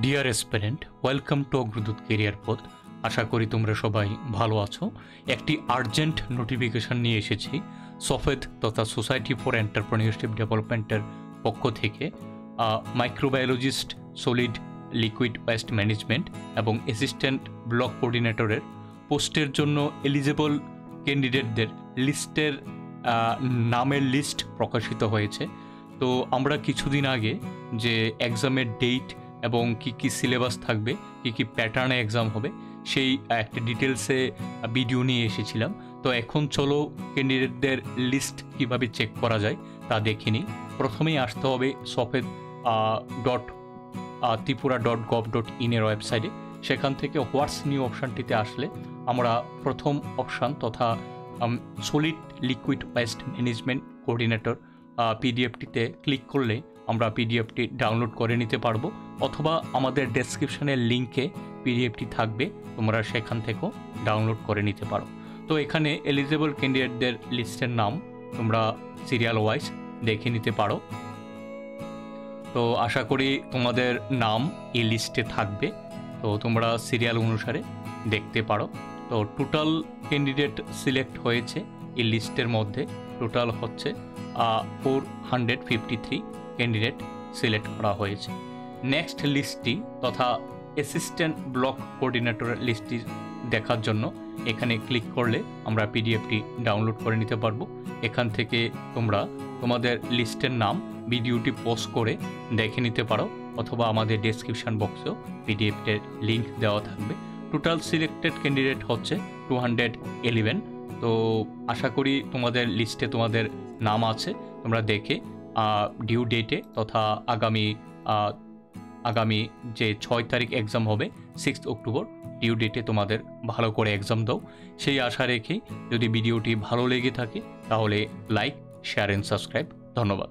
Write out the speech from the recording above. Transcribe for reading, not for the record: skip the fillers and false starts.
Deer aspirant, welcome to Agradoot career পথ। আশা করি তোমরা সবাই ভালো আছো। একটি আর্জেন্ট নোটিফিকেশন নিয়ে এসেছি সফেদ তথা সোসাইটি ফর এন্টারপ্রেনিউরশিপ ডেভেলপমেন্টের পক্ষ থেকে। Microbiologist, solid liquid waste management এবং অ্যাসিস্ট্যান্ট ব্লক কোঅর্ডিনেটরের পোস্টের জন্য এলিজেবল ক্যান্ডিডেটদের লিস্টের নামের লিস্ট প্রকাশিত হয়েছে। তো আমরা কিছুদিন আগে যে এক্সামের ডেট এবং কি সিলেবাস থাকবে, কি প্যাটার্নে এক্সাম হবে, সেই একটা ডিটেলসে ভিডিও নিয়ে এসেছিলাম। তো এখন চলো ক্যান্ডিডেটদের লিস্ট কিভাবে চেক করা যায় তা দেখে নিই। প্রথমেই আসতে হবে sofed.tripura.gov.in এর ওয়েবসাইটে। সেখান থেকে হোয়াটস নিউ অপশানটিতে আসলে আমরা প্রথম অপশান তথা solid liquid waste management coordinator পিডিএফটিতে ক্লিক করলে আমরা পিডিএফটি ডাউনলোড করে নিতে পারবো, অথবা আমাদের ডেসক্রিপশনের লিঙ্কে পিডিএফটি থাকবে, তোমরা সেখান থেকেও ডাউনলোড করে নিতে পারো। তো এখানে এলিজেবল ক্যান্ডিডেটদের লিস্টের নাম তোমরা সিরিয়াল ওয়াইজ দেখে নিতে পারো। তো আশা করি তোমাদের নাম এই লিস্টে থাকবে, তো তোমরা সিরিয়াল অনুসারে দেখতে পারো। তো টোটাল ক্যান্ডিডেট সিলেক্ট হয়েছে এই লিস্টের মধ্যে, টোটাল হচ্ছে 453 ক্যান্ডিডেট সিলেক্ট করা হয়েছে। নেক্সট লিস্টটি তথা অ্যাসিস্ট্যান্ট ব্লক কোঅর্ডিনেটরের লিস্টটি দেখার জন্য এখানে ক্লিক করলে আমরা পিডিএফটি ডাউনলোড করে নিতে পারবো। এখান থেকে তোমরা তোমাদের লিস্টের নাম ভিডিওটি পোস্ট করে দেখে নিতে পারো, অথবা আমাদের ডেসক্রিপশন বক্সেও পিডিএফটির লিঙ্ক দেওয়া থাকবে। টোটাল সিলেক্টেড ক্যান্ডিডেট হচ্ছে 211। তো আশা করি তোমাদের লিস্টে তোমাদের নাম আছে। তোমরা দেখে ডিউ ডেটে তথা আগামী যে 6 তারিখ এক্সাম হবে 6 অক্টোবর ডিউ ডেটে তোমাদের ভালো করে এক্সাম দাও, সেই আশা রেখে যদি ভিডিওটি ভালো লেগে থাকে তাহলে লাইক, শেয়ার অ্যান্ড সাবস্ক্রাইব। ধন্যবাদ।